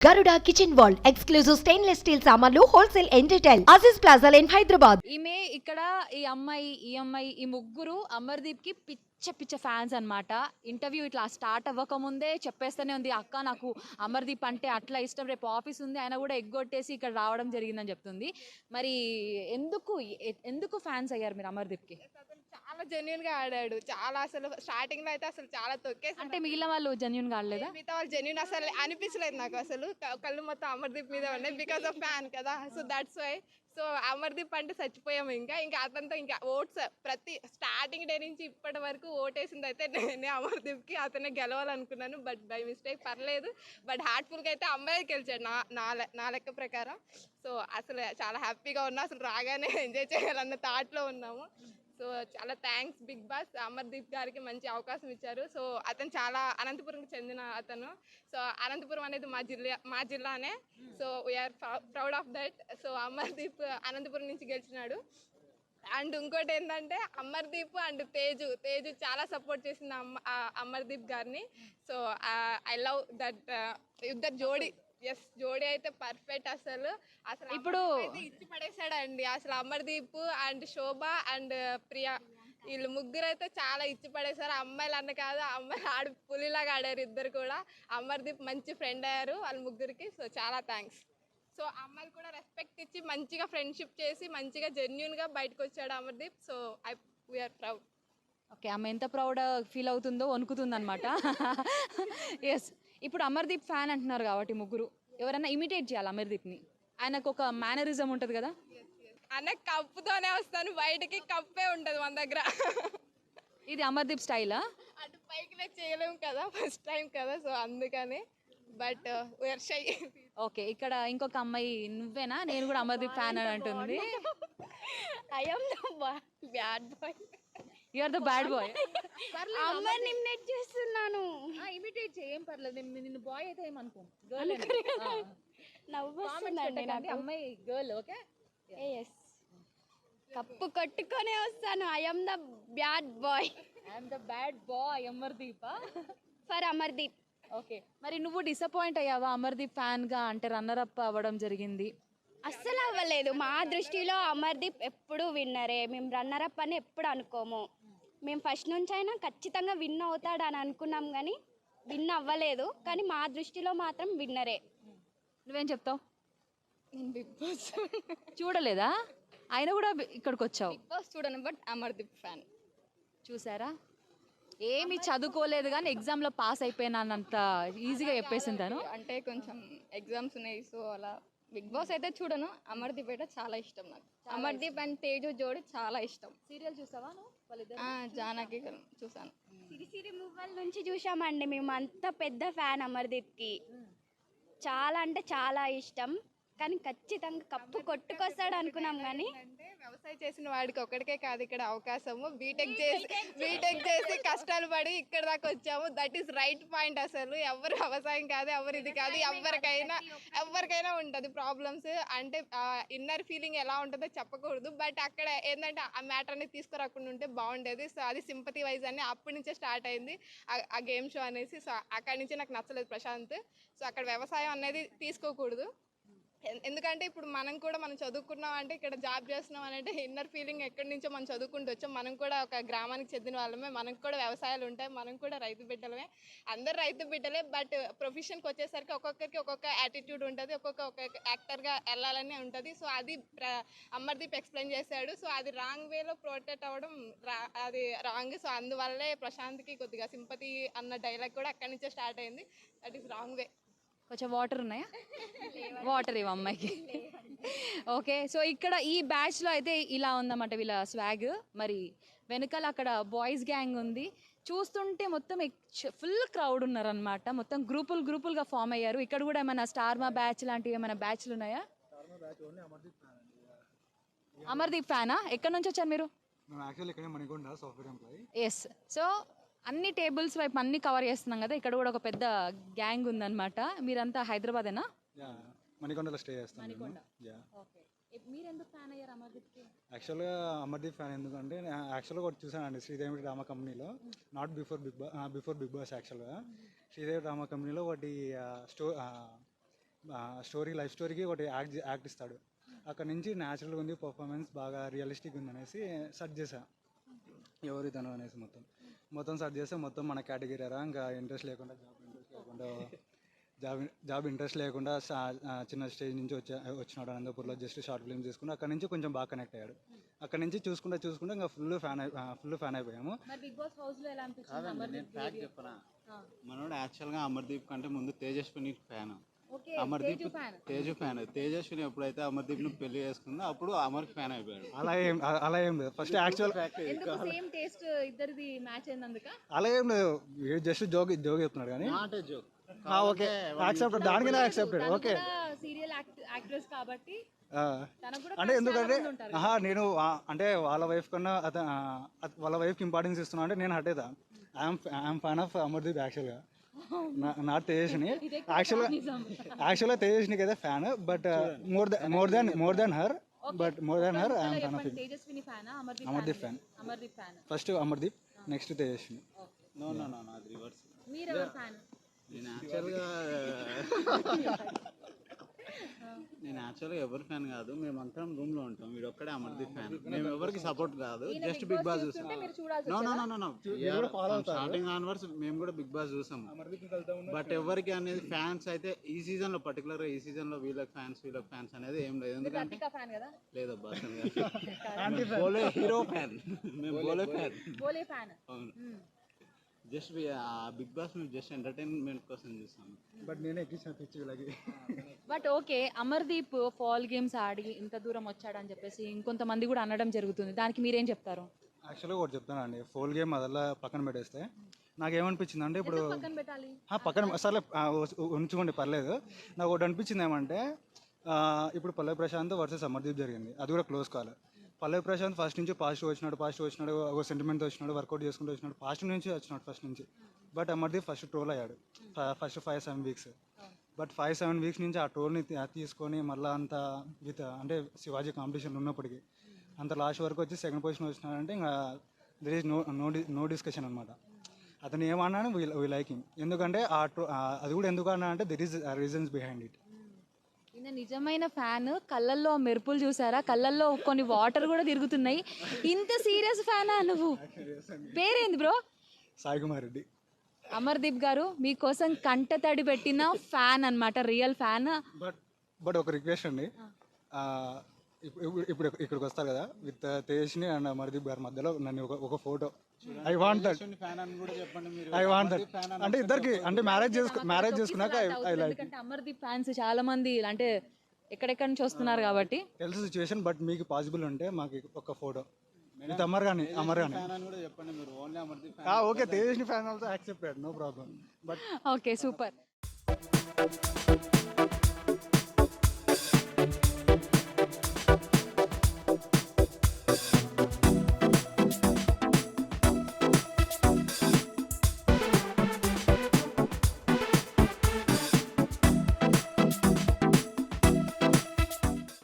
Garuda Kitchen World exclusive stainless steel సామాన్లు wholesale and retail Aziz Plaza in Hyderabad. ఈమె ఇక్కడ ఈ అమ్మాయి ఈ ముగ్గురు అమర్దీప్ కి పిచ్చ ఫ్యాన్స్ అన్నమాట. ఇంటర్వ్యూ ఇట్లా స్టార్ట్ అవ్వకముందే చెప్పేస్తూనే ఉంది, అక్క నాకు అమర్దీప్ అంటే అట్లా ఇష్టం, రేపు ఆఫీస్ ఉంది ఆయన కూడా ఎగ్గొట్టేసి ఇక్కడ రావడం జరిగిందని చెప్తుంది. మరి ఎందుకు ఫ్యాన్స్ అయ్యారు మీరు అమర్దీప్ కి? చాలా జెన్యున్ గా ఆడాడు. చాలా అసలు స్టార్టింగ్ లో అయితే అసలు చాలా తొక్కేసి అంటే మిగిలిన వాళ్ళు జెన్యున్ గా ఆడలేదా? మిగతా వాళ్ళు జెన్యున్ అసలు అనిపించలేదు నాకు. అసలు కళ్ళు మొత్తం అమర్దీప్ మీద ఉన్నాయి, బికాస్ ఆఫ్ ఫ్యాన్ కదా. So that's why. So Amardeep అంటే చచ్చిపోయాము. ఇంకా అతనితో ఇంకా ఓట్స్ ప్రతి స్టార్టింగ్ డే నుంచి ఇప్పటి వరకు ఓటేసింది అయితే నేనే అమర్దీప్ కి. అతనే గెలవాలనుకున్నాను, బట్ బై మిస్టేక్ పర్లేదు. బట్ హార్ట్ఫుల్ గా అయితే అమ్మాయి గెలిచాడు నా లెక్క ప్రకారం. సో అసలు చాలా హ్యాపీగా ఉన్నా, అసలు రాగానే ఎంజాయ్ చేయాలన్న థాట్లో ఉన్నాము. సో చాలా థ్యాంక్స్ బిగ్ బాస్, అమర్దీప్ గారికి మంచి అవకాశం ఇచ్చారు. సో అతను చాలా అనంతపురంకి చెందిన అతను. సో అనంతపురం అనేది మా జిల్లానే. So we are proud of that. So Amardeep Anantapuram నుంచి గెలిచినాడు. అండ్ ఇంకోటి ఏంటంటే అమర్దీప్ అండ్ తేజు చాలా సపోర్ట్ చేసింది అమర్దీప్ గారిని. సో ఐ లవ్ దట్ ఇద్దరు జోడీ. ఎస్, జోడీ అయితే పర్ఫెక్ట్. అసలు ఇప్పుడు ఇచ్చి పడేశాడండి. అసలు Amardeep and Shobha and Priya వీళ్ళు ముగ్గురు అయితే చాలా ఇచ్చి పడేశారు. అమ్మాయిలు అన్న కాదు, అమ్మాయిలు ఆడు పులిలాగా ఆడారు ఇద్దరు కూడా. అమర్దీప్ మంచి ఫ్రెండ్ అయ్యారు వాళ్ళ ముగ్గురికి. సో చాలా థ్యాంక్స్. సో అమ్మాయిలు కూడా రెస్పెక్ట్ ఇచ్చి మంచిగా ఫ్రెండ్షిప్ చేసి మంచిగా జెన్యున్గా బయటకు వచ్చాడు Amardeep. So we are proud. Okay, ఆమె ఎంత ప్రౌడ్ ఫీల్ అవుతుందో వణుకుతుంది అనమాట. ఎస్, ఇప్పుడు అమర్దీప్ ఫ్యాన్ అంటున్నారు కాబట్టి ముగ్గురు ఎవరైనా ఇమిటేట్ చేయాలి అమర్దీప్ని. ఆయనకు ఒక మేనరిజం ఉంటుంది కదా. అన్న కప్పుతోనే వస్తాను, బయటకి కప్పే ఉంటుంది మన దగ్గర. ఇది అమర్దీప్ స్టైలా? అటు పైకి చేయలేము కదా, ఫస్ట్ టైం కదా. సో అందుకని బట్ వీఆర్ షై. ఓకే, ఇక్కడ ఇంకొక అమ్మాయి నువ్వేనా, నేను కూడా అమర్దీప్ ఫ్యాన్ అని అంటుంది. I am the bad boy. You are the bad boy. అమ్మని ఇమిటేట్ చేస్తున్నాను. ఇమిటేట్ చేయం పర్లేదు, నిన్ను బాయ్ అయితే ఏమనుకో, నవ్వు వస్తుందండి నాకు. అమ్మాయి గర్ల్. ఓకే, ఎస్, కప్పు కొట్టుకొనే వస్తాను. I am the bad boy. I'm the bad bye Amardeep. For Amardeep. Okay, మరి నువ్వు డిసప్పాయింట్ అయ్యావా అమర్దీప్ ఫ్యాన్ గా? అంటే రన్నర్ అప్ అవ్వడం జరిగింది. అస్సలు అవ్వలేదు. మా దృష్టిలో అమర్దీప్ ఎప్పుడు విన్నరే. మేము రన్నర్ అప్ అని ఎప్పుడు అనుకోము. మేము ఫస్ట్ నుంచి అయినా ఖచ్చితంగా విన్ అవుతాడు అని అనుకున్నాం, కానీ విన్ అవ్వలేదు. కానీ మా దృష్టిలో మాత్రం విన్నరే. నువ్వేం చెప్తావు? నేను బిగ్ బాస్ చూడలేదా? ఆయన కూడా ఇక్కడికి వచ్చావు. బిగ్ బాస్ చూడను, బట్ అమర్దీప్ ఫ్యాన్. చూసారా, ఏమి చదువుకోలేదు కానీ ఎగ్జామ్లో పాస్ అయిపోయినానంత ఈజీగా చెప్పేసింది తను. అంటే కొంచెం ఎగ్జామ్స్ ఉన్నాయి, సో అలా. బిగ్ బాస్ అయితే చూడను, అమర్దీప్ అయితే చాలా ఇష్టం నాకు. అమర్దీప్ అండ్ తేజు జోడి చాలా ఇష్టం. సీరియల్ చూసావా నువ్వు? జానకి చూసాను. సిరిసిరి మూవల్ నుంచి చూసామండి మేము. అంత పెద్ద ఫ్యాన్ అమర్దీప్కి. చాలా అంటే చాలా ఇష్టం. కానీ ఖచ్చితంగా కప్పు కొట్టుకొస్తాడు అనుకున్నాం. కానీ వ్యవసాయం చేసిన వాడికి ఒక్కడికే కాదు ఇక్కడ అవకాశము. బీటెక్ చేసి కష్టాలు పడి ఇక్కడ దాకా వచ్చాము. That is right point. అసలు ఎవరు వ్యవసాయం కాదు, ఎవరు ఇది కాదు, ఎవరికైనా ఉంటుంది ప్రాబ్లమ్స్. అంటే ఇన్నర్ ఫీలింగ్ ఎలా ఉంటుందో చెప్పకూడదు, బట్ అక్కడ ఏంటంటే ఆ మ్యాటర్ అనేది తీసుకురాకుండా ఉంటే బాగుండేది. సో అది సింపతి వైజ్ అని అప్పటి నుంచే స్టార్ట్ అయింది ఆ గేమ్ షో అనేసి. సో అక్కడి నుంచి నాకు నచ్చలేదు ప్రశాంత్. సో అక్కడ వ్యవసాయం అనేది తీసుకోకూడదు. ఎందుకంటే ఇప్పుడు మనం చదువుకున్నాం అంటే, ఇక్కడ జాబ్ చేస్తున్నాం అంటే ఇన్నర్ ఫీలింగ్ ఎక్కడి నుంచో మనం చదువుకుంటూ వచ్చాం. మనం కూడా ఒక గ్రామానికి చెందిన వాళ్ళమే, మనకు కూడా వ్యవసాయాలు ఉంటాయి, మనం కూడా రైతు బిడ్డలమే. అందరు రైతు బిడ్డలే, బట్ ప్రొఫెషన్కి వచ్చేసరికి ఒక్కొక్కరికి ఒక్కొక్క యాటిట్యూడ్ ఉంటుంది, ఒక్కొక్క యాక్టర్గా వెళ్ళాలని ఉంటుంది. సో అది అమర్దీప్ ఎక్స్ప్లెయిన్ చేశాడు. సో అది రాంగ్ వేలో ప్రొటెక్ట్ అవ్వడం అది రాంగ్. సో అందువల్లే ప్రశాంత్కి కొద్దిగా సింపతి అన్న డైలాగ్ కూడా అక్కడి నుంచే స్టార్ట్ అయింది. That is wrong way. కొంచెం వాటర్ ఉన్నాయా? వాటర్ ఇవ్వ అమ్మాయికి. ఓకే, సో ఇక్కడ ఈ బ్యాచ్లో అయితే ఇలా ఉందన్నమాట వీళ్ళ స్వాగ్. మరి వెనకాల అక్కడ బాయ్స్ గ్యాంగ్ ఉంది. చూస్తుంటే మొత్తం ఫుల్ క్రౌడ్ ఉన్నారనమాట. మొత్తం గ్రూపులుగా ఫామ్ అయ్యారు. ఇక్కడ కూడా ఏమైనా స్టార్ మా బ్యాచ్ లాంటివి ఏమైనా బ్యాచ్లు ఉన్నాయా? అమర్దీప్ ఫ్యానా? ఎక్కడి నుంచి వచ్చారు మీరు? ఎస్, సో అన్ని టేబుల్స్ వైపు అన్ని కవర్ చేస్తున్నాం కదా. ఇక్కడ కూడా ఒక పెద్ద గ్యాంగ్ ఉందన్నమాట. మీరంతా హైదరాబాదేనా? మణికొండలో స్టే చేస్తాను. మీరు ఎందుకు ఫ్యాన్ అయ్యారు అమర్దీప్కి? యాక్చువల్గా అమర్దీప్ ఫ్యాన్ ఎందుకంటే యాక్చువల్గా ఒకటి చూసానండి, శ్రీదేవి డ్రామా కంపెనీలో. నాట్ బిఫోర్ బిగ్ బాస్ యాక్చువల్గా శ్రీదేవి డ్రామా కంపెనీలో ఒకటి లైఫ్ స్టోరీకి ఒకటి యాక్ట్ ఇస్తాడు. అక్కడ నుంచి న్యాచురల్గా ఉంది, పర్ఫార్మెన్స్ బాగా రియలిస్టిక్ ఉంది అనేసి సెర్చ్ చేశా ఎవరు తను అనేసి మొత్తం సెర్చ్ చేస్తే మొత్తం మన కేటగిరీ రా. ఇంకా ఇంట్రెస్ట్ లేకుండా జాబ్ ఇంట్రెస్ట్ లేకుండా చిన్న స్టేజ్ నుంచి వచ్చినాడు అనంతపూర్లో. జస్ట్ షార్ట్ ఫిల్మ్ తీసుకుని అక్కడ నుంచి కొంచెం బాగా కనెక్ట్ అయ్యాడు. అక్కడ నుంచి చూసుకుంటే ఇంకా ఫుల్ ఫ్యాన్ అయిపోయాము. మరి బిగ్ బాస్ హౌస్ లో ఎలా అనిపించింది నేను అమర్దీప్ ఫ్యాక్ట్ behavior? చెప్పనా, మనోడు యాక్చువల్గా అమర్దీప్ కంటే ముందు Tejaswini fan. Okay, Amardeep Teju fan. Teju fan. Tejaswini ఎప్పుడైతే అమర్దీప్ని పెళ్లి చేసుకుందో అప్పుడు అమర్కి ఫ్యాన్ అయిపోయాడు. అలా ఏం లేదు. ఫస్ట్ యాక్చువల్ ఎందుకు సేమ్ టేస్ట్ ఇద్దరిది మ్యాచ్ అయినందుక? అలా ఏం లేదు, జస్ట్ జోక్ చెప్తున్నాడు కానీ not a joke. Okay accepted, దానికి యాక్సెప్టెడ్. ఓకే సీరియల్ యాక్ట్రెస్ కాబట్టి తనకు కూడా అంటే fans ఎందుకంటే చాలా మంది ఉంటారు. నేను అంటే వాళ్ళ వైఫ్ కన్నా వాళ్ళ వైఫ్కి ఇంపార్టెన్స్ ఇస్తున్నా అంటే నేను హట్ అవుతా. ఐఎమ్ ఫ్యాన్ ఆఫ్ అమర్దీప్ యాక్చువల్గా, నా తేజస్ని. యాక్చువల్గా తేజస్నికి అయితే fan, but more than her I'm fan of him. Tejaswini ఫ్యానా Amardeep fan. Amardeep fan. First Amardeep, next Tejaswini. No అది రివర్స్. మీరు ఎవరు ఫ్యాన్? నేను యాక్చువల్గా ఎవరి ఫ్యాన్ కాదు, మేమంతా రూమ్ లో ఉంటాం. వీడు ఒక్కడే అమర్దీప్ ఫ్యాన్. మేము ఎవరికి సపోర్ట్ కాదు, జస్ట్ బిగ్ బాస్ చూసాం. మీరు చూడాల్సి నో స్టార్టింగ్ ఆన్వర్డ్స్ మేము కూడా బిగ్ బాస్ చూసాం. బట్ ఎవరికి అనేది ఫ్యాన్స్ అయితే ఈ సీజన్ లో పర్టికులర్ గా ఈ సీజన్ లో వీళ్ళకి ఫ్యాన్స్ అనేది ఏం లేదు. ఎందుకంటే ఫ్యాన్ కదా? లేదబ్బా బోలే హీరో ఫ్యాన్, మేము బోలే ఫ్యాన్. అవును, జస్ట్ బిగ్ బాస్ మేము జస్ట్ ఎంటర్టైన్మెంట్ కోసం చూస్తాం. బట్ నేనే ఎక్కించిన పిచ్చి వీళ్ళకి. But okay, Amardeep foul games ఆడి ఇంత దూరం వచ్చాడని చెప్పేసి ఇంకొంతమంది కూడా అనడం జరుగుతుంది. దానికి మీరేం చెప్తారు? యాక్చువల్గా ఒకటి చెప్తానండి, ఫోల్ గేమ్ అదల్లా పక్కన పెట్టేస్తే నాకేమనిపించింది అంటే ఇప్పుడు పక్కన పెట్టాలి. పక్కన సరే ఉంచుకోండి పర్లేదు. నాకు ఒకటి అనిపించింది ఏమంటే ఇప్పుడు పల్లవి ప్రశాంత్ వర్సెస్ అమర్దీప్ జరిగింది, అది కూడా క్లోజ్ కాల్. పల్లవి ప్రశాంత్ ఫస్ట్ నుంచి పాజిటివ్ వచ్చినాడు, ఒక సెంటిమెంట్తో వచ్చినాడు, వర్కౌట్ చేసుకుంటూ వచ్చినాడు, ఫస్ట్ నుంచి. బట్ అమర్దీప్ ఫస్ట్ ట్రోల్ అయ్యాడు ఫస్ట్ 5-7 వీక్స్. బట్ 5-7 వీక్స్ నుంచి ఆ ట్రోల్ని తీసుకొని మళ్ళీ అంత అంటే శివాజీ కాంపిటీషన్ ఉన్నప్పటికీ అంత లాస్ట్ వరకు వచ్చి సెకండ్ పొజిషన్ వచ్చినాడంటే ఇంకా దెర్ ఈజ్ నో డిస్కషన్ అనమాట. అతను ఏమన్నాను వీ లైకింగ్, ఎందుకంటే అది కూడా ఎందుకు అన్నా అంటే there is reasons behind it. ఈయన నిజమైన ఫ్యాన్. కళ్ళల్లో మెరుపులు చూసారా, కళ్ళల్లో కొన్ని వాటర్ కూడా తిరుగుతున్నాయి. ఇంత సీరియస్ ఫ్యానా నువ్వు? పేరేంది బ్రో? సాయి కుమార్ రెడ్డి. అమర్దీప్ గారు మీకోసం కంట తడి పెట్టిన ఫ్యాన్ అన్నమాట, రియల్ ఫ్యాన్. బట్ ఒక రిక్వెస్ట్ అండి, ఇప్పుడు ఇక్కడికి వస్తారు కదా విత్ తేజ్ని అండ్ అమర్దీప్ గారి మధ్యలో నన్ను ఒక ఫోటో ఐ వాంట్ దట్. అంటే ఇద్దరికి అంటే మ్యారేజ్ చేసుకున్నాక ఐ లైక్. ఎందుకంటే అమర్దీప్ ఫ్యాన్స్ చాలా మంది అంటే ఎక్కడెక్కడి నుంచి వస్తున్నారు కాబట్టి తెలుసు సిచ్యువేషన్. బట్ మీకు పాసిబుల్ ఉంటే మాకు ఒక ఫోటో విత్ అమర్ కానీ ఓకే. తేజ్ని fan also accepted, no problem. But okay, super.